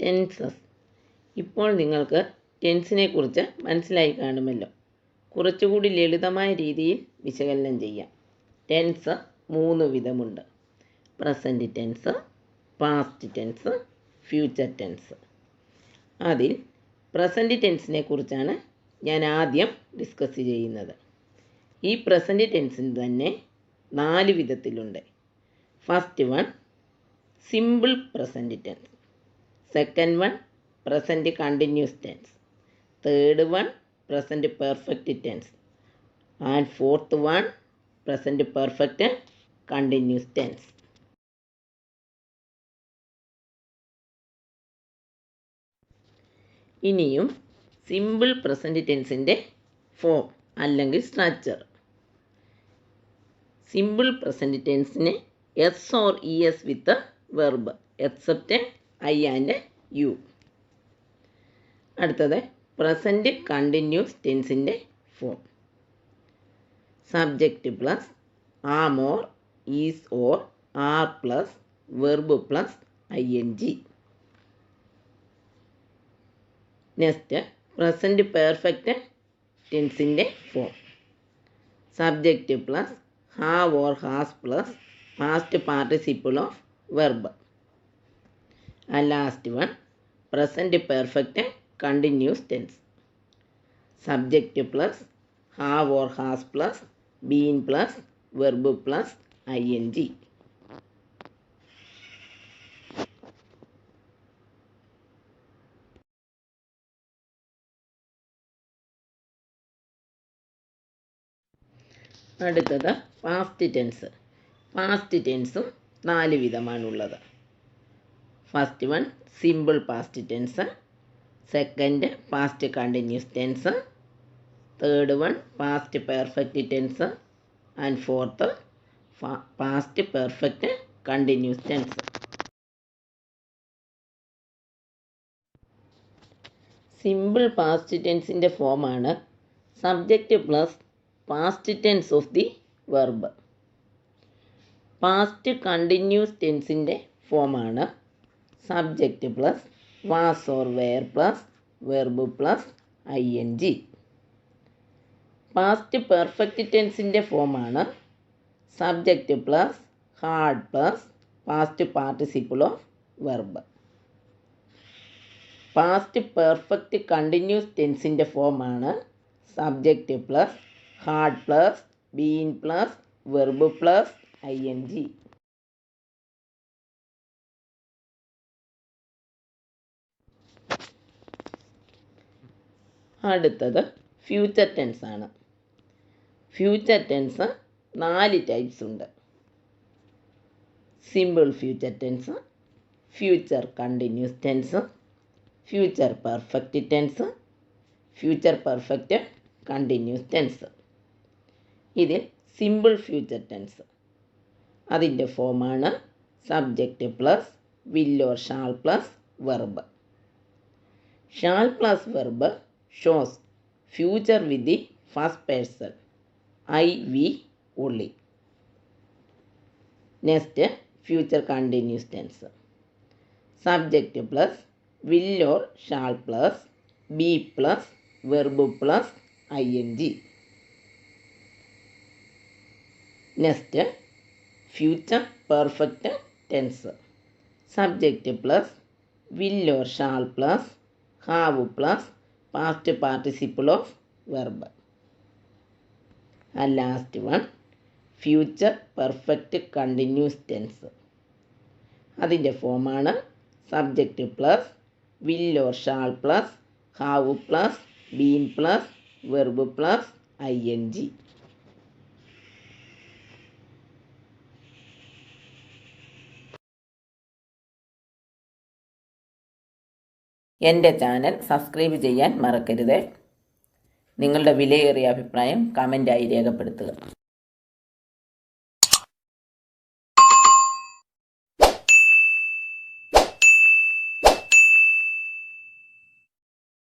Tenses. ഇപ്പോൾ നിങ്ങൾക്ക് ടെൻസിനെ കുറിച്ച് മനസ്സിലായി കാണുമല്ലോ. കുറച്ചുകൂടി ലളിതമായ രീതിയിൽ വിശകലനം ചെയ്യാം. ടെൻസ് 3 വിധമുണ്ട്: present tense, past tense, future tense. അതിൽ പ്രസൻറ്റ് ടെൻസിനെ കുറിച്ചാണ് ഞാൻ ആദ്യം ഡിസ്കസ് ചെയ്യുന്നത്. ഈ പ്രസൻറ്റ് ടെൻസിന് തന്നെ 4 വിധത്തിലുണ്ട്. First one simple present tense. Second one present continuous tense. Third one present perfect tense. And fourth one present perfect continuous tense. ഇനിയും സിമ്പിൾ പ്രസൻറ്റ് ടെൻസിൻ്റെ ഫോം അല്ലെങ്കിൽ സ്ട്രക്ചർ. സിമ്പിൾ പ്രസൻറ്റ് ടെൻസിന് S or E S with verb except I and you. അടുത്തത് present continuous ടെൻസിൻ്റെ form. Subject plus am or is or are plus verb plus I N G. Next present perfect ടെൻസിൻ്റെ form. Subject plus have or has plus past participle of verb. And last one present perfect continuous tense. Subject plus have or has plus been plus verb plus ing. അടുത്തത് past tense. Past ടെൻസും 4 വിധമാണുള്ളത്. First one simple past tense. Second past continuous tense. Third one past perfect tense. And fourth past perfect continuous tense. Simple past ടെൻസിൻ്റെ ഫോമാണ് subject plus past tense of the verb. Past continuous ടെൻസിൻ്റെ ഫോമാണ് subject plus was or were plus verb plus I N G. Past perfect ടെൻസിൻ്റെ ഫോമാണ് subject plus had plus past participle of verb. Past perfect continuous ടെൻസിൻ്റെ ഫോമാണ് subject plus had plus been plus verb plus I N G. അടുത്തത് future tense ആണ്. Future tense 4 types ഉണ്ട്. Simple future tense, future continuous tense, future perfect tense, future perfect continuous tense. ഇതിൽ simple future tense അതിൻ്റെ ഫോമാണ് subject plus will or shall plus verb. Shall plus verb shows future with the first person I, we only. Next, future continuous tense. Subject plus will or shall plus be plus verb plus ing. Next, future perfect tense. Subject plus will or shall plus have plus past participle of verb. And last one future perfect continuous tense. അതിൻ്റെ ഫോമാണ് subject plus will or shall plus have plus been plus verb plus I N G. എൻ്റെ channel subscribe ചെയ്യാൻ മറക്കരുത്. നിങ്ങളുടെ വിലയേറിയ അഭിപ്രായം കമൻ്റായി രേഖപ്പെടുത്തുക.